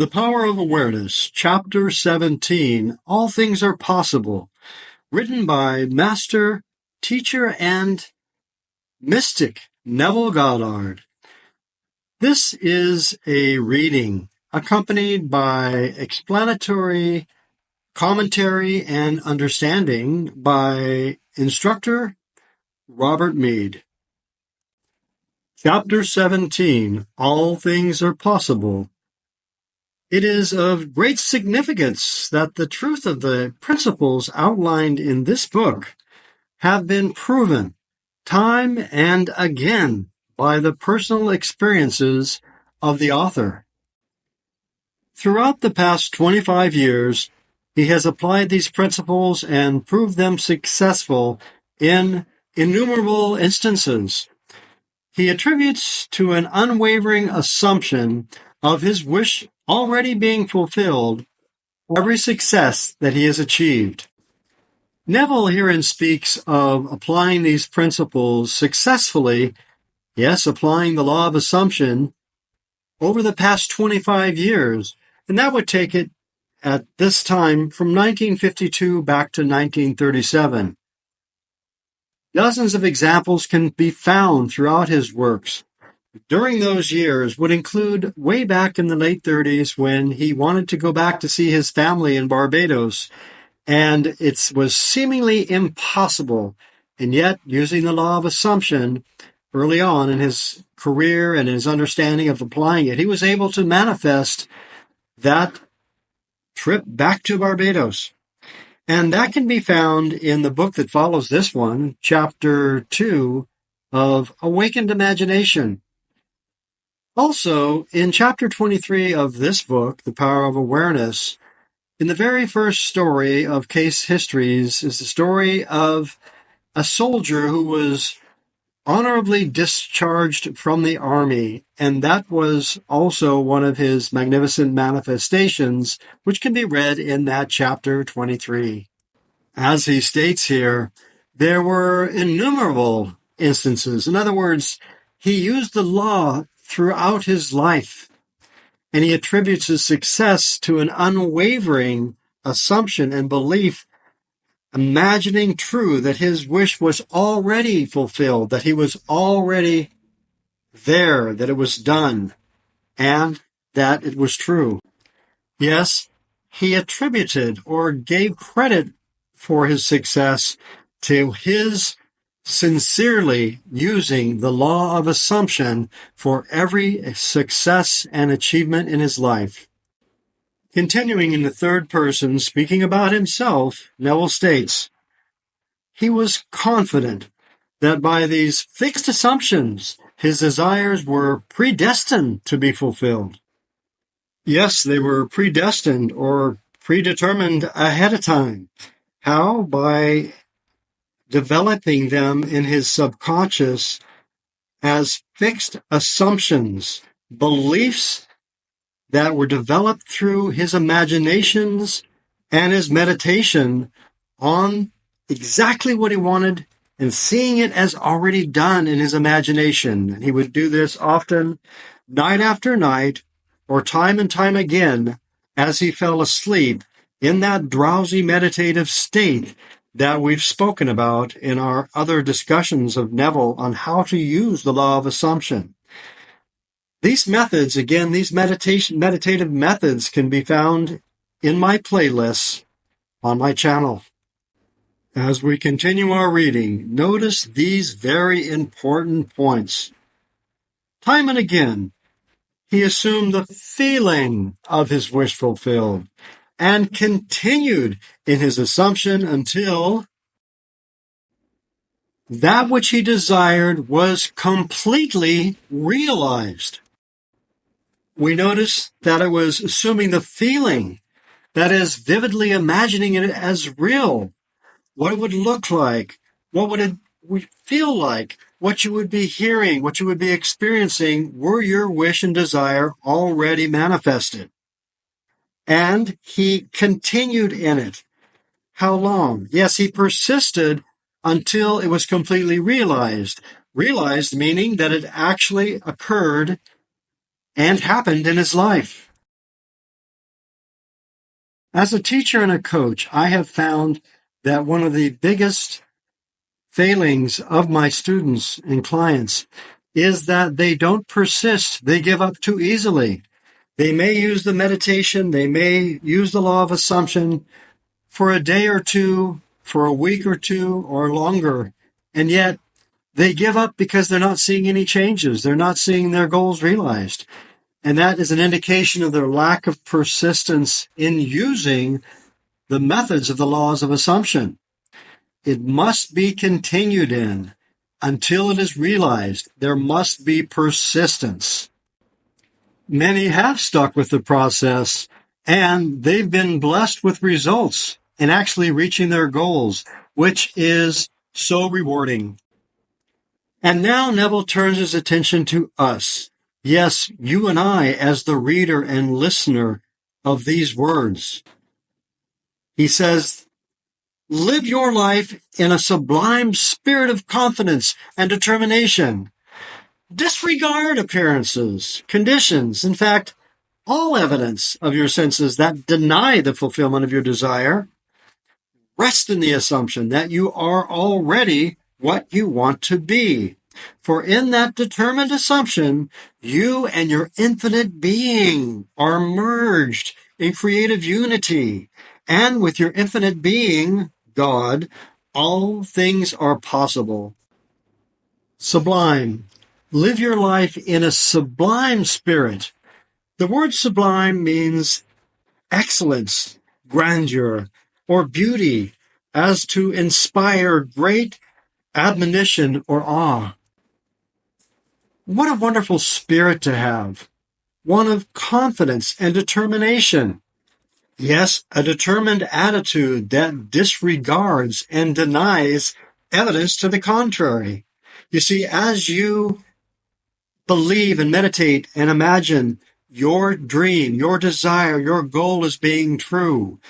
The Power of Awareness, Chapter 17, All Things Are Possible, written by Master, Teacher, and Mystic Neville Goddard. This is a reading accompanied by explanatory, commentary, and understanding by instructor Robert Meade. Chapter 17, All Things Are Possible. It is of great significance that the truth of the principles outlined in this book have been proven time and again by the personal experiences of the author. Throughout the past 25 years, he has applied these principles and proved them successful in innumerable instances. He attributes to an unwavering assumption of his wish already being fulfilled every success that he has achieved. Neville herein speaks of applying these principles successfully, yes, applying the law of assumption over the past 25 years, and that would take it at this time from 1952 back to 1937. Dozens of examples can be found throughout his works. During those years would include way back in the late 30s when he wanted to go back to see his family in Barbados, and it was seemingly impossible. And yet, using the law of assumption early on in his career and his understanding of applying it, he was able to manifest that trip back to Barbados. And that can be found in the book that follows this one, Chapter 2 of Awakened Imagination. Also, in Chapter 23 of this book, The Power of Awareness, in the very first story of Case Histories is the story of a soldier who was honorably discharged from the army, and that was also one of his magnificent manifestations, which can be read in that Chapter 23. As he states here, there were innumerable instances. In other words, he used the law throughout his life, and he attributes his success to an unwavering assumption and belief, imagining true that his wish was already fulfilled, that he was already there, that it was done, and that it was true. Yes, he attributed or gave credit for his success to his sincerely using the law of assumption for every success and achievement in his life. Continuing in the third person, speaking about himself, Neville states, he was confident that by these fixed assumptions, his desires were predestined to be fulfilled. Yes, they were predestined or predetermined ahead of time. How? By developing them in his subconscious as fixed assumptions, beliefs that were developed through his imaginations and his meditation on exactly what he wanted and seeing it as already done in his imagination. And he would do this often, night after night, or time and time again, as he fell asleep in that drowsy meditative state that we've spoken about in our other discussions of Neville on how to use the law of assumption. These methods, again, these meditative methods can be found in my playlists on my channel. As we continue our reading, notice these very important points. Time and again, he assumed the feeling of his wish fulfilled and continued in his assumption until that which he desired was completely realized. We notice that it was assuming the feeling, that is, vividly imagining it as real, what it would look like, what would it feel like, what you would be hearing, what you would be experiencing were your wish and desire already manifested. And he continued in it. How long? Yes, he persisted until it was completely realized. Realized meaning that it actually occurred and happened in his life. As a teacher and a coach, I have found that one of the biggest failings of my students and clients is that they don't persist. They give up too easily. They may use the meditation, they may use the law of assumption for a day or two, for a week or two, or longer, and yet they give up because they're not seeing any changes. They're not seeing their goals realized. And that is an indication of their lack of persistence in using the methods of the laws of assumption. It must be continued in until it is realized. There must be persistence. Many have stuck with the process, and they've been blessed with results in actually reaching their goals, which is so rewarding. And now Neville turns his attention to us. Yes, you and I, as the reader and listener of these words. He says, live your life in a sublime spirit of confidence and determination. Disregard appearances, conditions, in fact, all evidence of your senses that deny the fulfillment of your desire. Rest in the assumption that you are already what you want to be. For in that determined assumption, you and your infinite being are merged in creative unity. And with your infinite being, God, all things are possible. Sublime. Live your life in a sublime spirit. The word sublime means excellence, grandeur, or beauty, as to inspire great admonition or awe. What a wonderful spirit to have, one of confidence and determination. Yes, a determined attitude that disregards and denies evidence to the contrary. You see, as you believe and meditate and imagine your dream, your desire, your goal as being true,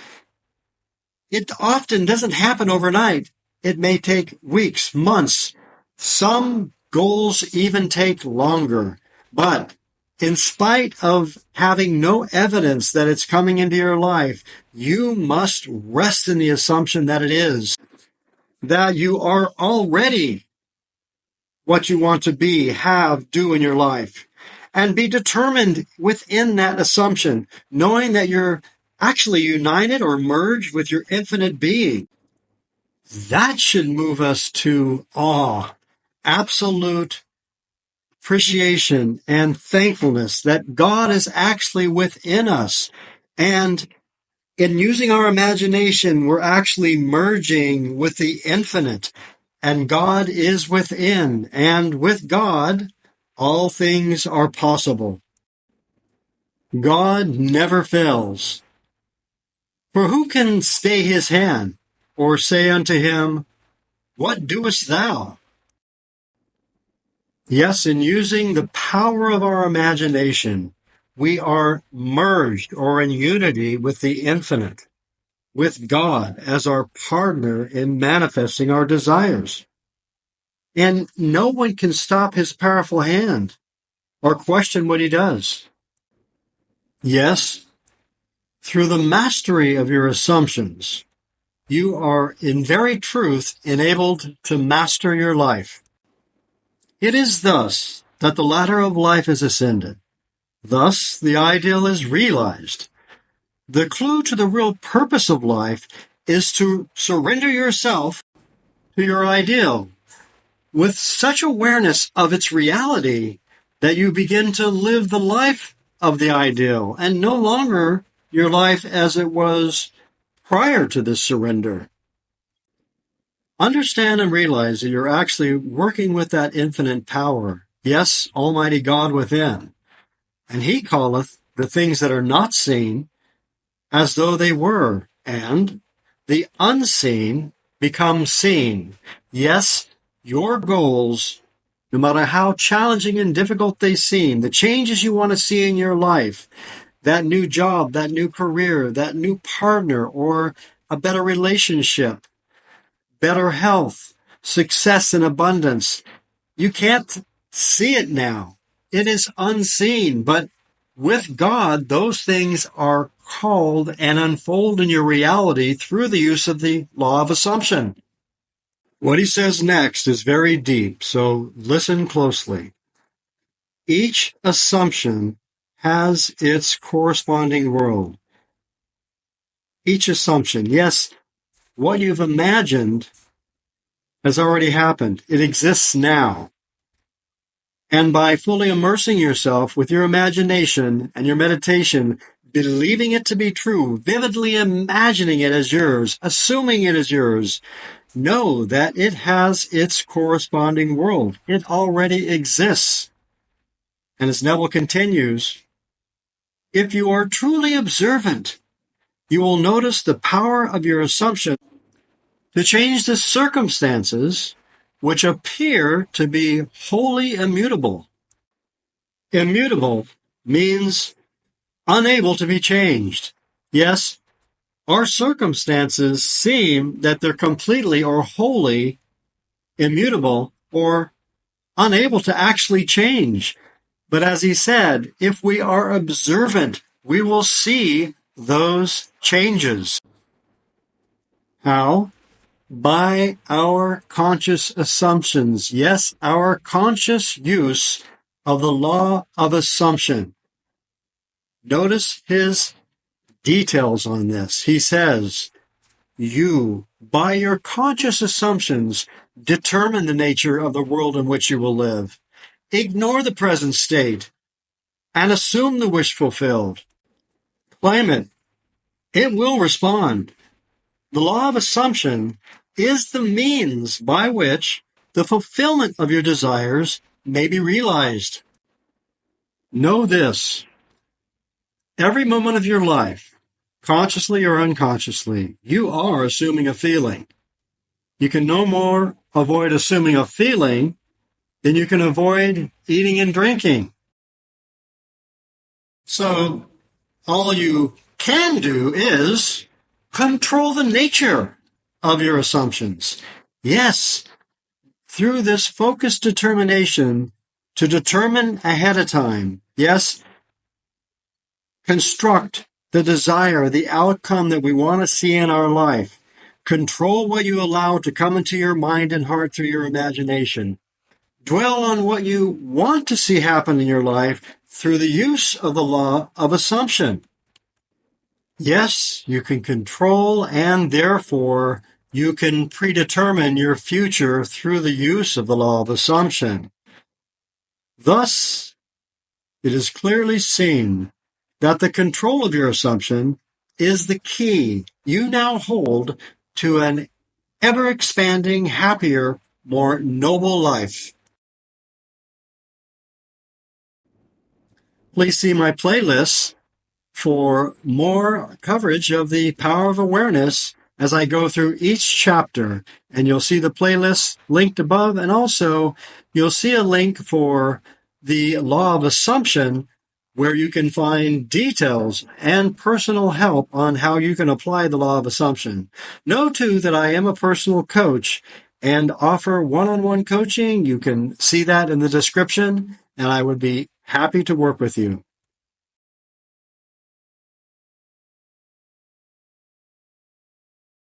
it often doesn't happen overnight. It may take weeks, months. Some goals even take longer. But in spite of having no evidence that it's coming into your life, you must rest in the assumption that it is, that you are already what you want to be, have, do in your life, and be determined within that assumption, knowing that you're actually united or merged with your infinite being. That should move us to awe, absolute appreciation and thankfulness that God is actually within us. And in using our imagination, we're actually merging with the infinite, and God is within, and with God, all things are possible. God never fails. For who can stay his hand, or say unto him, what doest thou? Yes, in using the power of our imagination, we are merged or in unity with the infinite, with God as our partner in manifesting our desires. And no one can stop his powerful hand or question what he does. Yes, through the mastery of your assumptions, you are in very truth enabled to master your life. It is thus that the ladder of life is ascended. Thus the ideal is realized. The clue to the real purpose of life is to surrender yourself to your ideal with such awareness of its reality that you begin to live the life of the ideal and no longer your life as it was prior to this surrender. Understand and realize that you're actually working with that infinite power. Yes, Almighty God within. And he calleth the things that are not seen as though they were, and the unseen become seen. Yes, your goals, no matter how challenging and difficult they seem, the changes you want to see in your life, that new job, that new career, that new partner, or a better relationship, better health, success and abundance. You can't see it now. It is unseen, but with God, those things are called and unfold in your reality through the use of the law of assumption. What he says next is very deep, so listen closely. Each assumption has its corresponding world. Each assumption, yes, what you've imagined has already happened. It exists now. And by fully immersing yourself with your imagination and your meditation, believing it to be true, vividly imagining it as yours, assuming it is yours, know that it has its corresponding world. It already exists. And as Neville continues, if you are truly observant, you will notice the power of your assumption to change the circumstances which appear to be wholly immutable. Immutable means unable to be changed. Yes, our circumstances seem that they're completely or wholly immutable or unable to actually change. But as he said, if we are observant, we will see those changes. How? By our conscious assumptions. Yes, our conscious use of the law of assumption. Notice his details on this. He says, you, by your conscious assumptions, determine the nature of the world in which you will live. Ignore the present state and assume the wish fulfilled. Claim it. It will respond. The law of assumption is the means by which the fulfillment of your desires may be realized. Know this. Every moment of your life, consciously or unconsciously, you are assuming a feeling. You can no more avoid assuming a feeling than you can avoid eating and drinking. So, all you can do is control the nature of your assumptions. Yes, through this focused determination to determine ahead of time. Yes, construct the desire, the outcome that we want to see in our life. Control what you allow to come into your mind and heart through your imagination. Dwell on what you want to see happen in your life through the use of the law of assumption. Yes, you can control and therefore you can predetermine your future through the use of the law of assumption. Thus, it is clearly seen that the control of your assumption is the key you now hold to an ever-expanding, happier, more noble life. Please see my playlists for more coverage of the power of awareness as I go through each chapter. And you'll see the playlist linked above, and also you'll see a link for the law of assumption where you can find details and personal help on how you can apply the law of assumption. Know, too, that I am a personal coach and offer one-on-one coaching. You can see that in the description, and I would be happy to work with you.